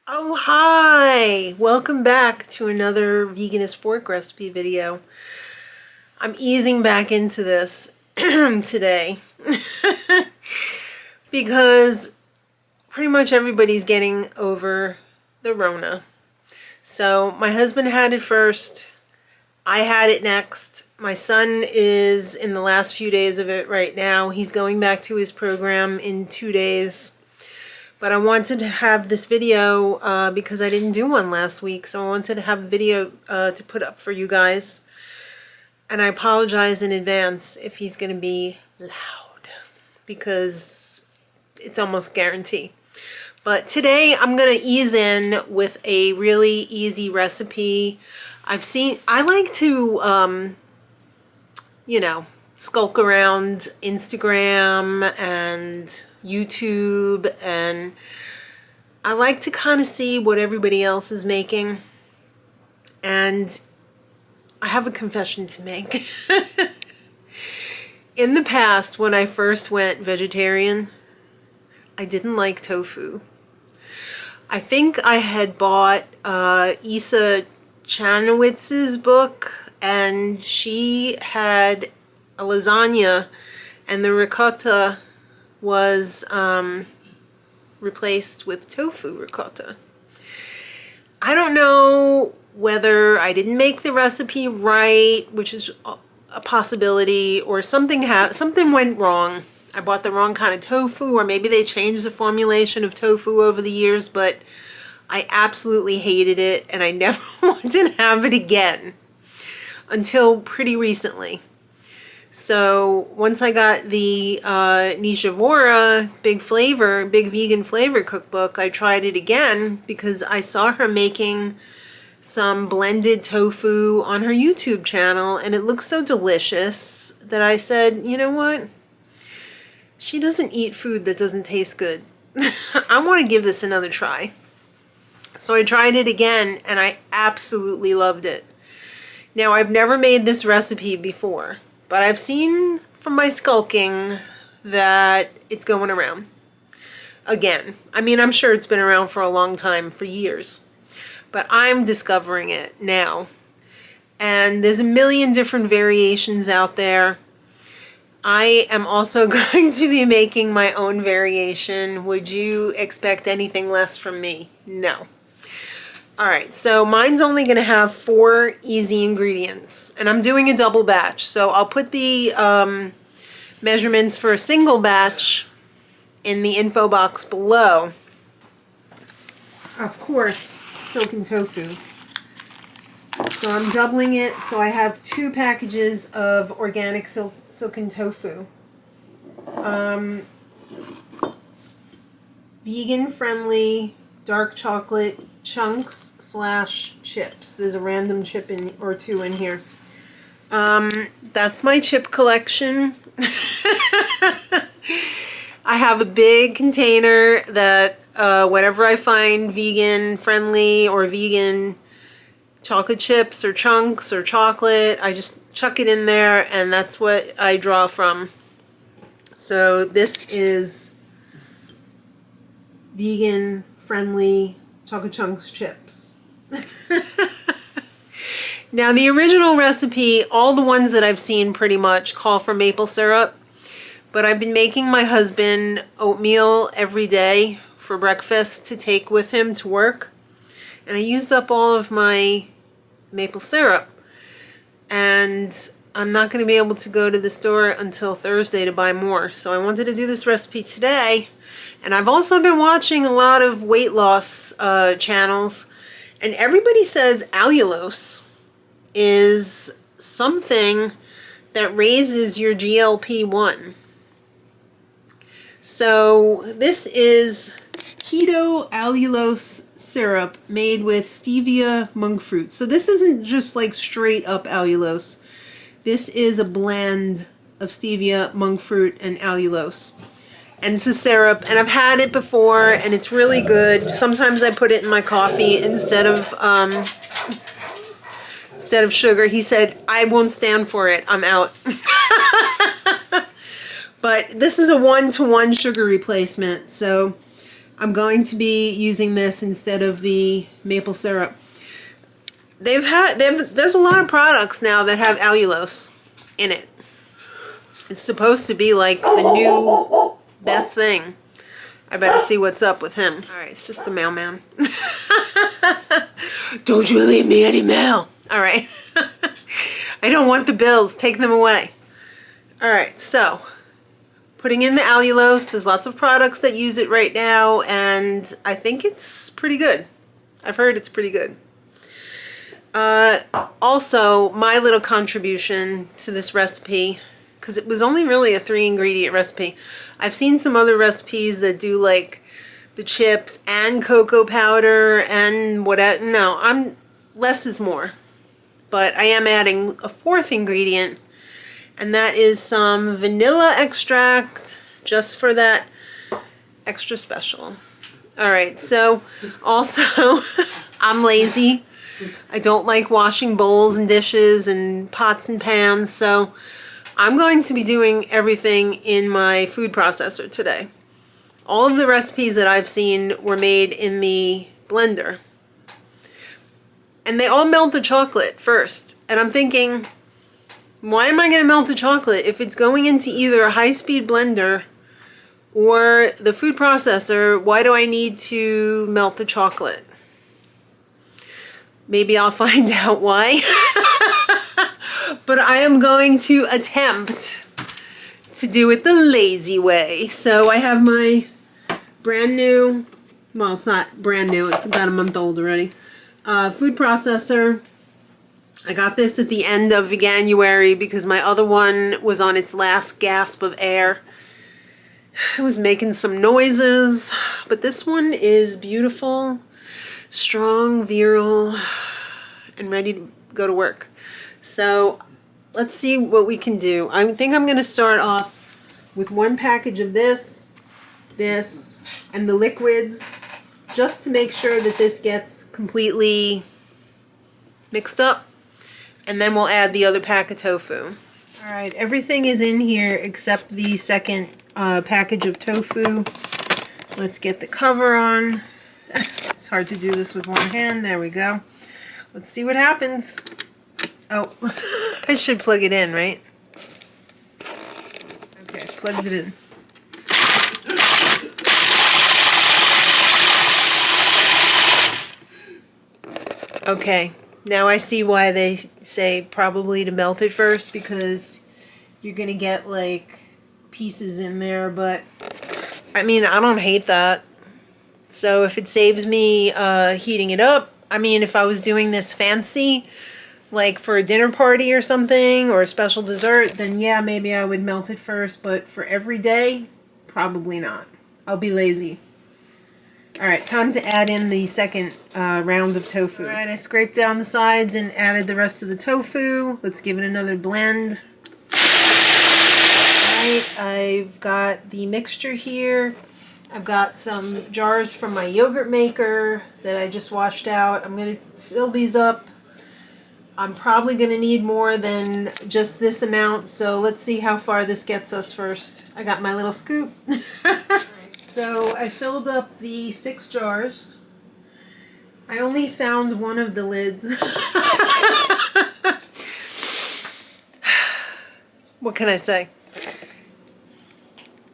Oh, hi! Welcome back to another Veganist Fork recipe video. I'm easing back into this today because pretty much everybody's getting over the Rona. So my husband had it first. I had it next. My son is in the last few days of it right now. He's going back to his program in 2 days. But I wanted to have this video because I didn't do one last week, so I wanted to have a video to put up for you guys. And I apologize in advance if he's going to be loud, because it's almost guaranteed. But today I'm going to ease in with a really easy recipe. I like to, skulk around Instagram and YouTube, and I like to kind of see what everybody else is making. And I have a confession to make. In the past, when I first went vegetarian, I didn't like tofu. I think I had bought Isa Chanowitz's book, and she had a lasagna, and the ricotta was replaced with tofu ricotta. I don't know whether I didn't make the recipe right, which is a possibility, or something went wrong. I bought the wrong kind of tofu, or maybe they changed the formulation of tofu over the years, but I absolutely hated it, and I never wanted to have it again until pretty recently. So once I got the Nishivora Big Vegan Flavor cookbook, I tried it again because I saw her making some blended tofu on her YouTube channel, and it looked so delicious that I said, you know what? She doesn't eat food that doesn't taste good. I want to give this another try. So I tried it again, and I absolutely loved it. Now, I've never made this recipe before, but I've seen from my skulking that it's going around again. I mean, I'm sure it's been around for a long time, for years, but I'm discovering it now. And there's a million different variations out there. I am also going to be making my own variation. Would you expect anything less from me? No. Alright, so mine's only going to have 4 easy ingredients, and I'm doing a double batch, so I'll put the measurements for a single batch in the info box below. Of course, Silken Tofu. So I'm doubling it, so I have 2 packages of organic Silken Tofu. Vegan-friendly dark chocolate chunks / chips. There's a random chip or 2 in here. That's my chip collection. I have a big container that whenever I find vegan friendly or vegan chocolate chips or chunks or chocolate, I just chuck it in there, and that's what I draw from. So this is vegan friendly chocolate chunks chips. Now, the original recipe, all the ones that I've seen pretty much call for maple syrup, but I've been making my husband oatmeal every day for breakfast to take with him to work, and I used up all of my maple syrup, and I'm not going to be able to go to the store until Thursday to buy more. So I wanted to do this recipe today. And I've also been watching a lot of weight loss channels, and everybody says allulose is something that raises your GLP-1. So this is keto allulose syrup made with stevia monk fruit. So this isn't just like straight up allulose. This is a blend of stevia, monk fruit, and allulose. And it's a syrup, and I've had it before, and it's really good. Sometimes I put it in my coffee instead of sugar. He said, I won't stand for it. I'm out. But this is a 1-to-1 sugar replacement. So I'm going to be using this instead of the maple syrup. There's a lot of products now that have allulose in it. It's supposed to be like the new best thing. I better see what's up with him. All right, it's just the mailman. Don't you leave me any mail. All right. I don't want the bills. Take them away. All right, so putting in the allulose. There's lots of products that use it right now, and I think it's pretty good. I've heard it's pretty good. Also, my little contribution to this recipe, because it was only really a 3-ingredient recipe. I've seen some other recipes that do like the chips and cocoa powder and whatever. No, less is more. But I am adding a 4th ingredient, and that is some vanilla extract, just for that extra special. All right, so also I'm lazy. I don't like washing bowls and dishes and pots and pans, so I'm going to be doing everything in my food processor today. All of the recipes that I've seen were made in the blender. And they all melt the chocolate first. And I'm thinking, why am I going to melt the chocolate if it's going into either a high-speed blender or the food processor? Why do I need to melt the chocolate? Maybe I'll find out why. But I am going to attempt to do it the lazy way. So I have my brand new, well, it's not brand new, it's about a month old already, food processor. I got this at the end of Veganuary because my other one was on its last gasp of air. It was making some noises, but this one is beautiful, strong, virile, and ready to go to work. So let's see what we can do. I think I'm going to start off with 1 package of this, and the liquids, just to make sure that this gets completely mixed up. And then we'll add the other pack of tofu. All right, everything is in here except the second package of tofu. Let's get the cover on. It's hard to do this with one hand. There we go. Let's see what happens. Oh, I should plug it in, right? Okay, plugged it in. Okay, now I see why they say probably to melt it first, because you're gonna get like pieces in there, but I mean, I don't hate that. So if it saves me heating it up, I mean, if I was doing this fancy, like for a dinner party or something, or a special dessert, then yeah, maybe I would melt it first, but for every day, probably not. I'll be lazy. Alright, time to add in the second round of tofu. Alright, I scraped down the sides and added the rest of the tofu. Let's give it another blend. Alright, I've got the mixture here. I've got some jars from my yogurt maker that I just washed out. I'm going to fill these up. I'm probably going to need more than just this amount, so let's see how far this gets us first. I got my little scoop. So I filled up the 6 jars. I only found one of the lids. What can I say?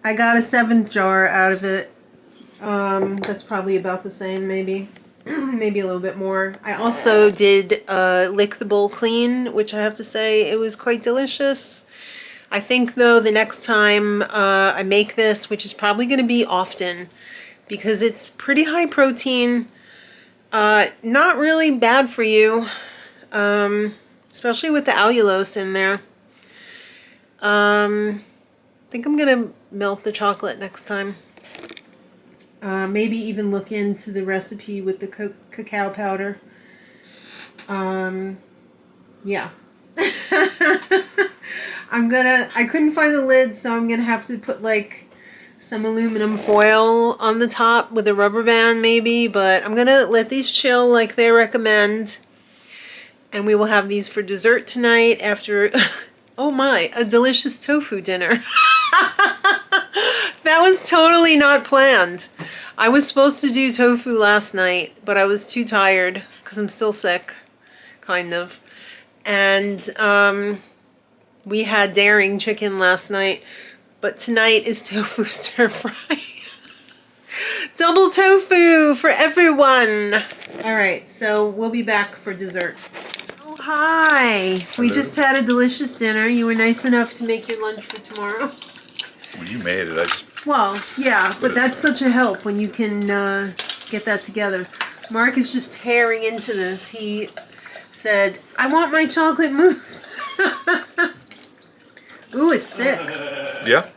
I got a 7th jar out of it. That's probably about the same, maybe. Maybe a little bit more. I also did lick the bowl clean, which I have to say it was quite delicious. I think though the next time I make this, which is probably going to be often, because it's pretty high protein, not really bad for you, especially with the allulose in there. I think I'm going to melt the chocolate next time. Maybe even look into the recipe with the cacao powder. Yeah. I couldn't find the lid, so I'm gonna have to put like some aluminum foil on the top with a rubber band maybe, but I'm gonna let these chill like they recommend. And we will have these for dessert tonight after, oh my, a delicious tofu dinner. That was totally not planned. I was supposed to do tofu last night, but I was too tired because I'm still sick, kind of. And we had daring chicken last night, but tonight is tofu stir fry. Double tofu for everyone. All right, so we'll be back for dessert. Oh, hi. Hello. We just had a delicious dinner. You were nice enough to make your lunch for tomorrow. Well, you made it. I just... Well, yeah, but that's such a help when you can get that together. Mark is just tearing into this. He said, I want my chocolate mousse. Ooh, it's thick. Yeah?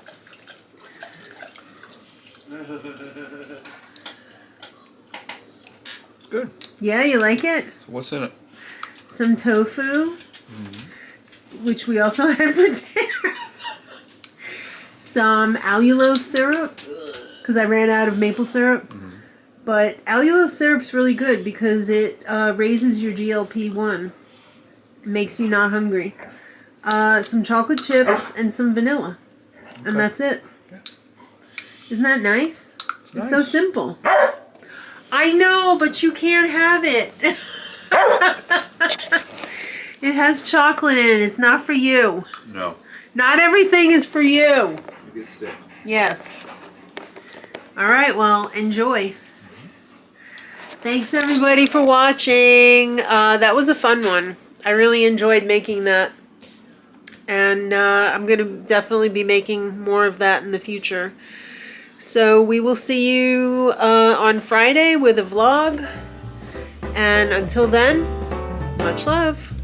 Good. Yeah, you like it? So what's in it? Some tofu, which we also had for dinner. Some allulose syrup, because I ran out of maple syrup. But allulose syrup's really good because it raises your GLP-1. It makes you not hungry. Some chocolate chips and some vanilla. And that's it. Yeah. Isn't that nice? It's so Nice. simple. I know, but you can't have it. It has chocolate in it. It's not for you. No. Not everything is for you. You get sick. Yes. All right, well, enjoy. Thanks, everybody, for watching. That was a fun one. I really enjoyed making that. And I'm going to definitely be making more of that in the future. So we will see you on Friday with a vlog. And until then, much love.